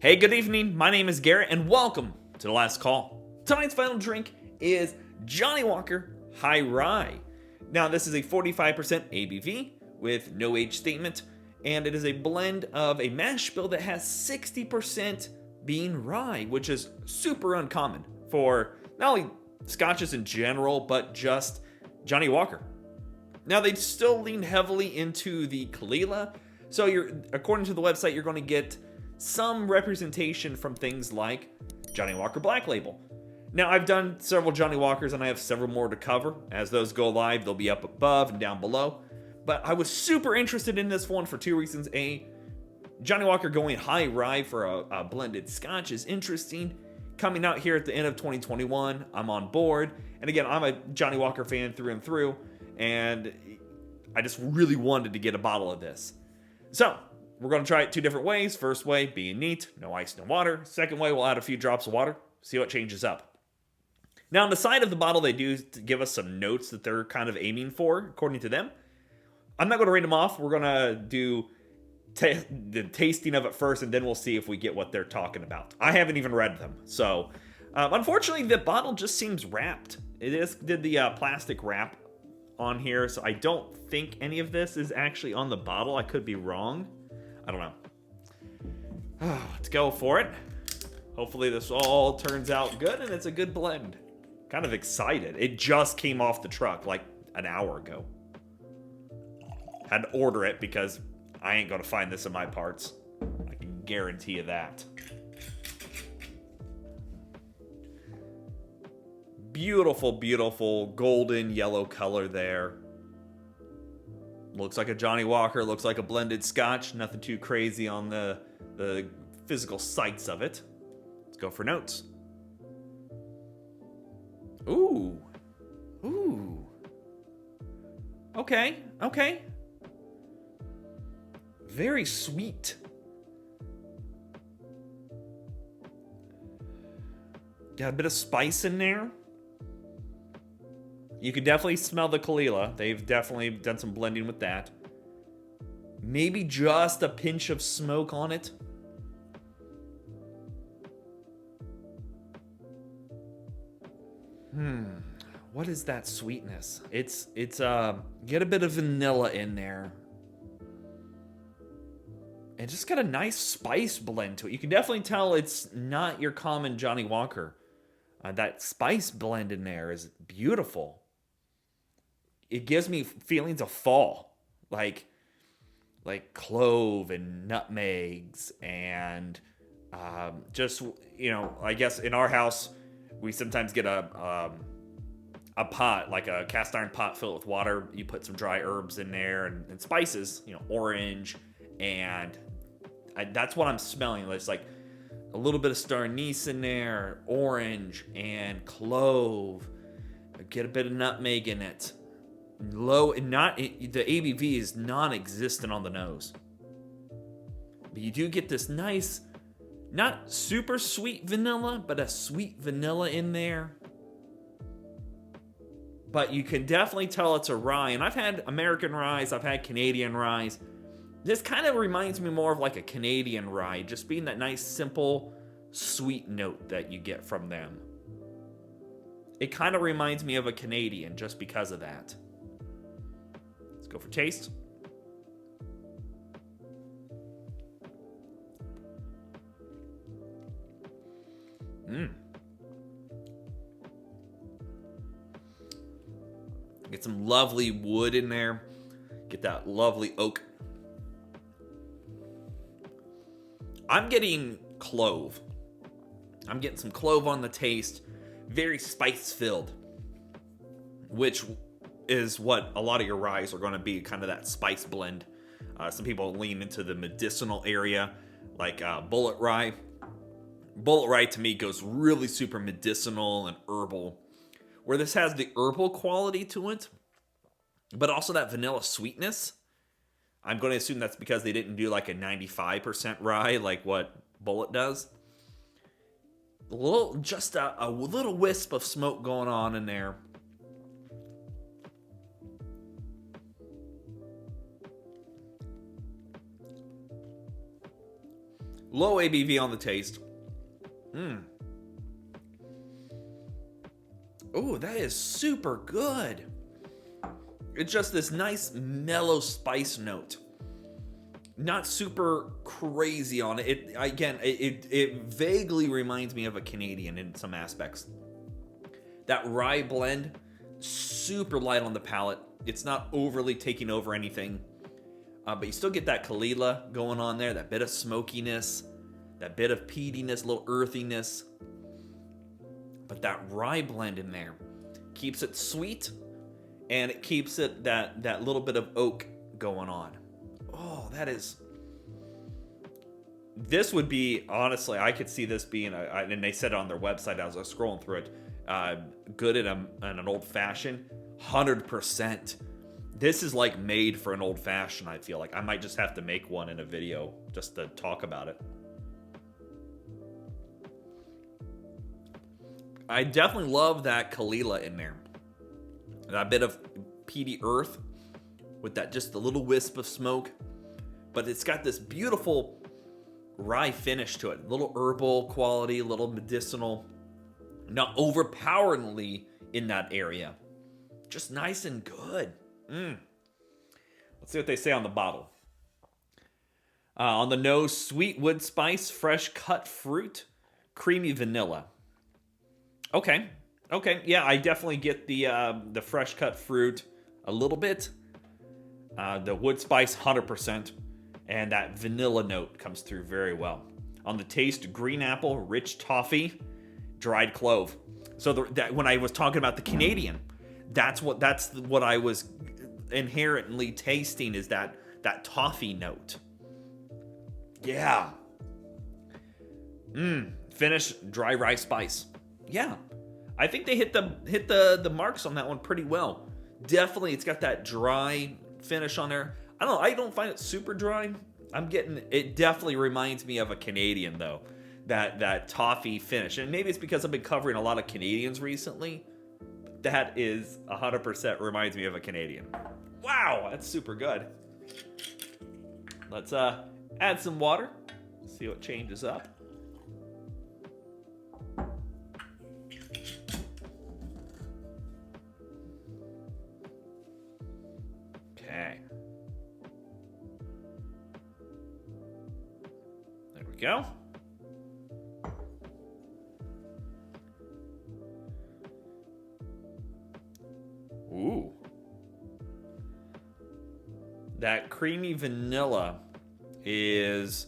Hey, good evening. My name is Garrett, and welcome to The Last Call. Tonight's final drink is Johnnie Walker High Rye. Now, this is a 45% ABV with no age statement, and it is a blend of a mash bill that has 60% being rye, which is super uncommon for not only scotches in general, but just Johnnie Walker. Now, they still lean heavily into the Kalila, so according to the website, you're going to get some representation from things like Johnnie Walker Black Label. Now, I've done several Johnnie Walkers and I have several more to cover. As those go live, they'll be up above and down below. But I was super interested in this one for two reasons. A, Johnnie Walker going high rye for a blended scotch is interesting. Coming out here at the end of 2021, I'm on board. And again, I'm a Johnnie Walker fan through and through. And I just really wanted to get a bottle of this. So, we're going to try it two different ways. First way, being neat, no ice, no water. Second way, we'll add a few drops of water, see what changes up. Now, on the side of the bottle, they do give us some notes that they're kind of aiming for, according to them. I'm not going to read them off. We're going to do the tasting of it first, and then we'll see if we get what they're talking about. I haven't even read them. So, unfortunately, the bottle just seems wrapped. It did the plastic wrap on here, so I don't think any of this is actually on the bottle. I could be wrong. I don't know. Let's go for it. Hopefully this all turns out good and it's a good blend. Kind of excited. It just came off the truck like an hour ago. Had to order it because I ain't going to find this in my parts. I can guarantee you that. Beautiful, beautiful golden yellow color there. Looks like a Johnnie Walker, looks like a blended scotch. Nothing too crazy on the physical sights of it. Let's go for notes. Ooh. Ooh. Okay. Very sweet. Got a bit of spice in there. You can definitely smell the Kalila. They've definitely done some blending with that. Maybe just a pinch of smoke on it. What is that sweetness? It's get a bit of vanilla in there. And just got a nice spice blend to it. You can definitely tell it's not your common Johnnie Walker. That spice blend in there is beautiful. It gives me feelings of fall, like clove and nutmegs and just, I guess in our house we sometimes get a pot, like a cast iron pot filled with water. You put some dry herbs in there and spices, orange, and that's what I'm smelling. It's like a little bit of star anise in there, orange and clove. Get a bit of nutmeg in it. Low and the ABV is non-existent on the nose, but you do get this nice, not super sweet vanilla, but a sweet vanilla in there. But you can definitely tell it's a rye, and I've had American ryes, I've had Canadian ryes. This kind of reminds me more of like a Canadian rye, just being that nice, simple, sweet note that you get from them. It kind of reminds me of a Canadian just because of that. Go for taste. Get some lovely wood in there. Get that lovely oak. I'm getting clove. I'm getting some clove on the taste. Very spice filled. Which is what a lot of your ryes are going to be, kind of that spice blend. Some people lean into the medicinal area, like bullet rye. Bullet rye to me goes really super medicinal and herbal, where this has the herbal quality to it, but also that vanilla sweetness. I'm going to assume that's because they didn't do like a 95% rye like what Bullet does. A little wisp of smoke going on in there. Low ABV on the taste. Oh, that is super good. It's just this nice mellow spice note. Not super crazy on it. It vaguely reminds me of a Canadian in some aspects. That rye blend, super light on the palate. It's not overly taking over anything. But you still get that Kalila going on there, that bit of smokiness, that bit of peatiness, a little earthiness. But that rye blend in there keeps it sweet, and it keeps it that little bit of oak going on. Oh, that is... This would be, honestly, I could see this being, and they said it on their website as I was scrolling through it, good in an old-fashioned, 100%. This is like made for an old-fashioned, I feel like. I might just have to make one in a video just to talk about it. I definitely love that Kalila in there. That bit of peaty earth with that just a little wisp of smoke. But it's got this beautiful rye finish to it. A little herbal quality, a little medicinal. Not overpoweringly in that area. Just nice and good. Let's see what they say on the bottle. On the nose, sweet wood spice, fresh cut fruit, creamy vanilla. Okay, yeah, I definitely get the fresh cut fruit a little bit. The wood spice, 100%, and that vanilla note comes through very well. On the taste, green apple, rich toffee, dried clove. So that when I was talking about the Canadian, that's what I was inherently tasting, is that toffee note. Yeah. Finish, dry rye spice. Yeah. I think they hit the marks on that one pretty well. Definitely, it's got that dry finish on there. I don't know. I don't find it super dry. It definitely reminds me of a Canadian, though. That toffee finish. And maybe it's because I've been covering a lot of Canadians recently. That is 100% reminds me of a Canadian. Wow, that's super good. Let's add some water. See what changes up. Okay. There we go. Ooh. That creamy vanilla is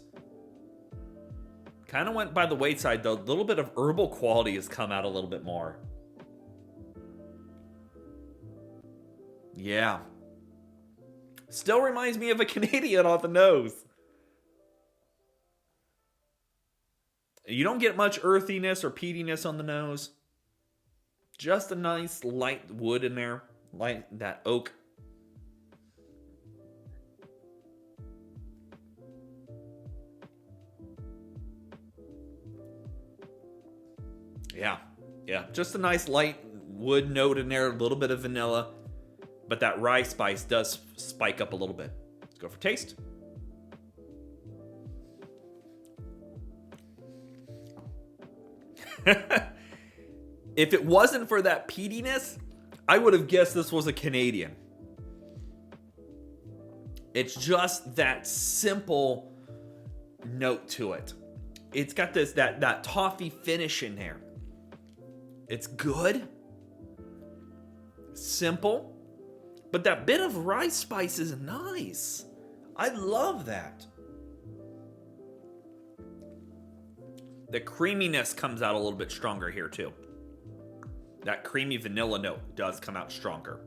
kind of went by the wayside, though. A little bit of herbal quality has come out a little bit more. Yeah. Still reminds me of a Canadian on the nose. You don't get much earthiness or peatiness on the nose. Just a nice light wood in there. Light, that oak. Yeah. Just a nice light wood note in there. A little bit of vanilla. But that rye spice does spike up a little bit. Let's go for taste. If it wasn't for that peatiness, I would have guessed this was a Canadian. It's just that simple note to it. It's got that toffee finish in there. It's good. Simple. But that bit of rye spice is nice. I love that. The creaminess comes out a little bit stronger here too. That creamy vanilla note does come out stronger.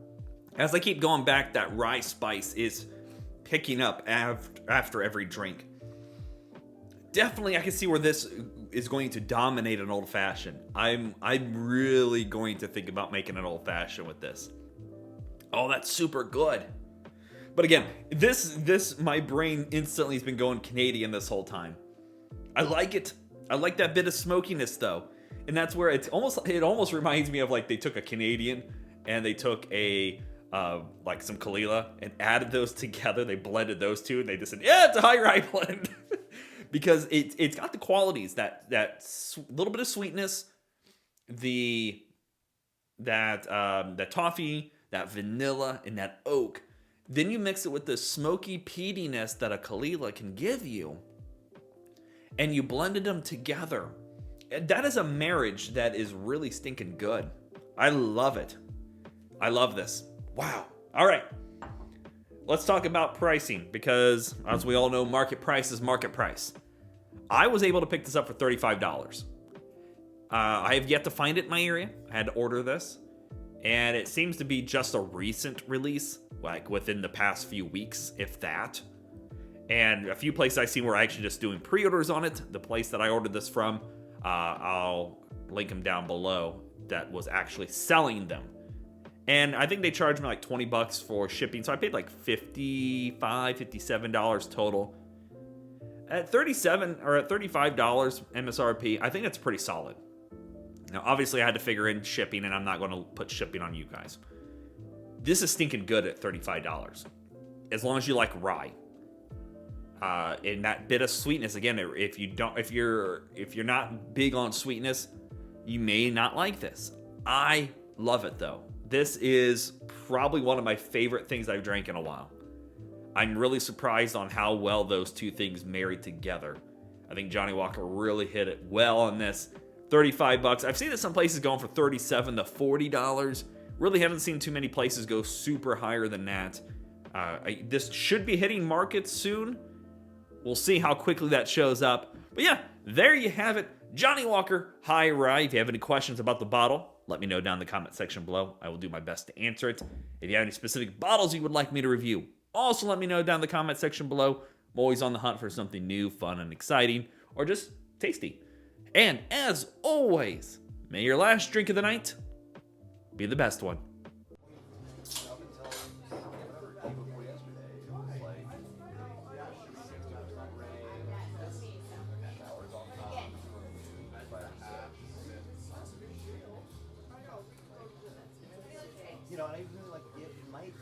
As I keep going back, that rye spice is picking up after every drink. Definitely, I can see where this is going to dominate an old fashioned. I'm really going to think about making an old fashioned with this. Oh, that's super good. But again, this my brain instantly has been going Canadian this whole time. I like it. I like that bit of smokiness though. And that's where it almost reminds me of like they took a Canadian and they took a like some Kalila and added those together. They blended those two and they just said, yeah, it's a high rye blend. because it's got the qualities that little bit of sweetness, that toffee, that vanilla, and that oak. Then you mix it with the smoky peatiness that a Kalila can give you, and you blended them together. That is a marriage that is really stinking good. I love it. I love this. Wow. All right. Let's talk about pricing, because as we all know, market price is market price. I was able to pick this up for $35. I have yet to find it in my area. I had to order this, and it seems to be just a recent release, like within the past few weeks, if that. And a few places I've seen were actually just doing pre-orders on it. The place that I ordered this from, I'll link them down below, that was actually selling them. And I think they charged me like $20 for shipping, so I paid like $55, $57 total. At $37 or at $35 MSRP, I think that's pretty solid. Now, obviously, I had to figure in shipping, and I'm not going to put shipping on you guys. This is stinking good at $35, as long as you like rye. And that bit of sweetness, again, if you're not big on sweetness, you may not like this. I love it though. This is probably one of my favorite things I've drank in a while. I'm really surprised on how well those two things married together. I think Johnnie Walker really hit it well on this. $35. I've seen it some places going for $37 to $40. Really haven't seen too many places go super higher than that. This should be hitting markets soon. We'll see how quickly that shows up. But yeah, there you have it. Johnnie Walker High Rye. If you have any questions about the bottle, let me know down in the comment section below. I will do my best to answer it. If you have any specific bottles you would like me to review, also let me know down in the comment section below. I'm always on the hunt for something new, fun, and exciting, or just tasty. And as always, may your last drink of the night be the best one. You know, and I really like it might